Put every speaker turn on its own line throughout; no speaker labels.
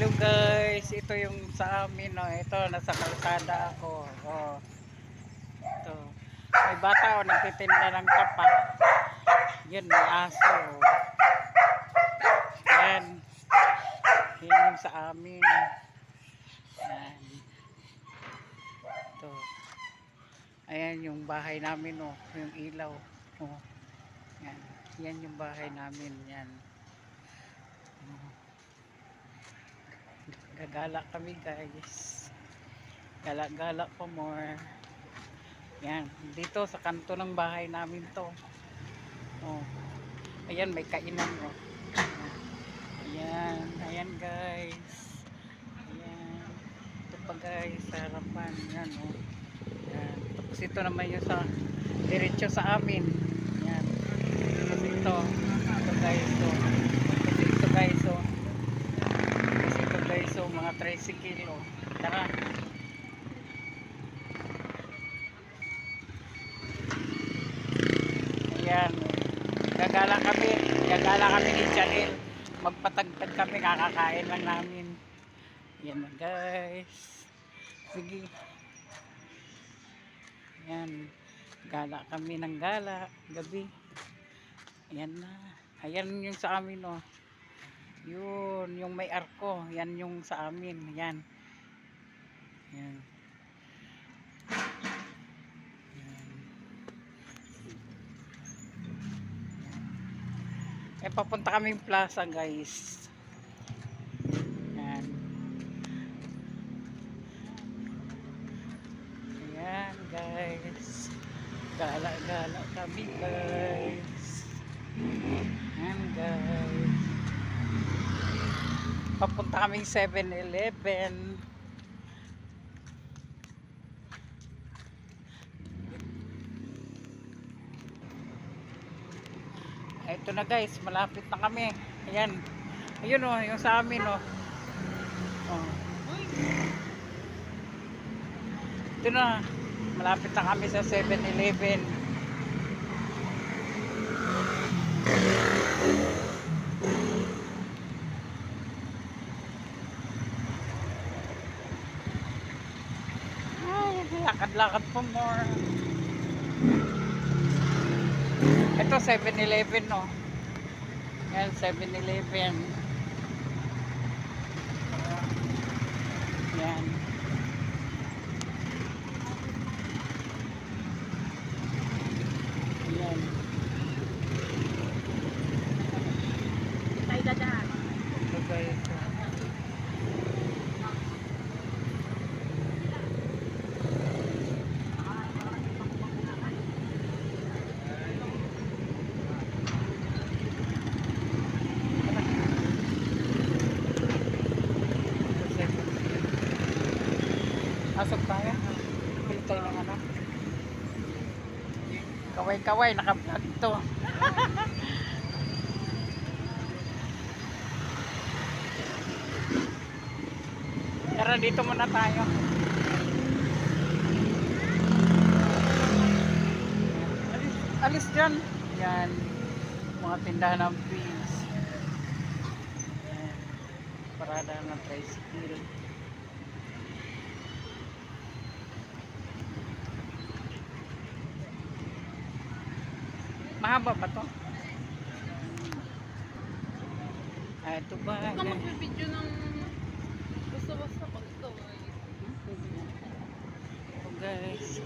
Hello guys, ito yung sa amin, no. Ito, nasa kalsada ako. Oh, ito. May bata, oh, nagtitinda ng tapa. Yan, may aso. Yan. Yan yung sa amin. Yan. Ito. Ayan yung bahay namin, oh. Yung ilaw. Oh. Yan. Yan yung bahay namin. Yan. Oh. Gagala kami guys. Gala-gala pa more. Yan, dito sa kanto ng bahay namin to. Oh. Ayan, may kainan, oh. Ayan, ayan guys. Ayan. Ito pa guys, sa harapan. Ayan, oh. Ayan. Tapos ito naman yung sa diretso sa amin. Ayan. Tapos ito. Ito guys, oh. Tapos ito guys, oh. Tapos ito guys, oh. Mga tricycle, oh. Tara. Ayan. Gagala kami ni Janelle. Magpatagtag kami, kakakain lang namin. Ayan na guys. Sige. Ayan. Gala kami ng gala. Gabi. Ayan na. Ayan yung sa amin, oh. Yun, yung may arko. Yan yung sa amin. Ayan. Ayan. Eh, papunta kaming plaza guys. Ayan. Ayan guys. Gala-gala kami guys. Ayan guys. Papunta kaming 7-Eleven. Ito na guys, malapit na kami. Ayan. Ayun, oh, yung sa amin, oh. Oh. Ito na. Malapit na kami sa 7-Eleven. Ay, lakad-lakad pa more. Ito 7-Eleven, no. Yan 7-Eleven. Yan. Yan.
Tayo dadaan.
Ito guys. Pasok tayo. Pili tayo ng ano. Kaway-kaway, naka-vlog to. Tara, dito muna tayo. Alis dyan. Yan. Mga tindahan ng beans. Yan. Parada ng tricycle. Mahaba ba to? Ah, ito ba?
Huwag ka mag-video ng basta-basta pag ito.
Ito guys.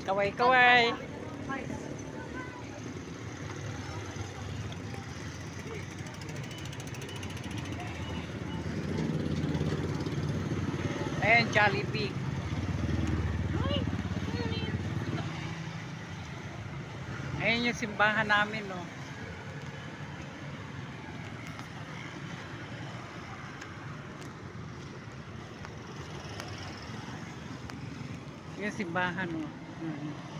Kaway-kaway. Ayan, Jollibee. Ayan yung simbahan namin, no. Yung simbahan, no. Jollibee.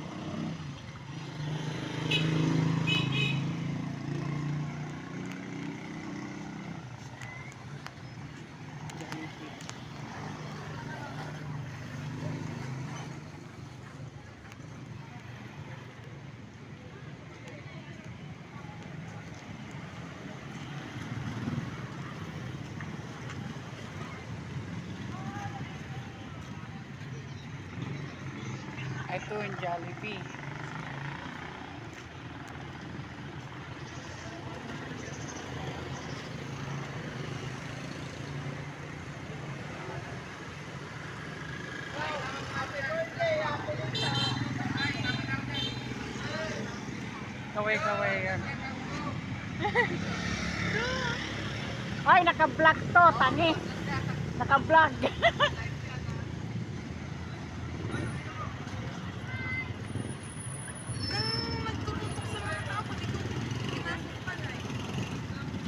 Ito yung Jollibee. Kaway-kaway yan. Ay, naka-vlog to, tangi. Naka-vlog.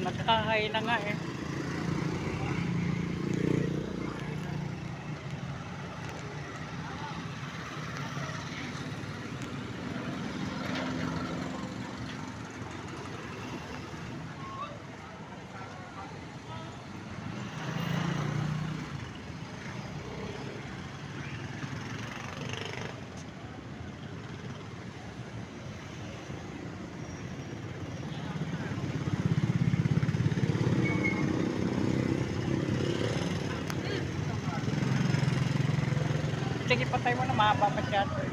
Nagkahay na nga eh. Sige, patay mo na, mahaba masyado.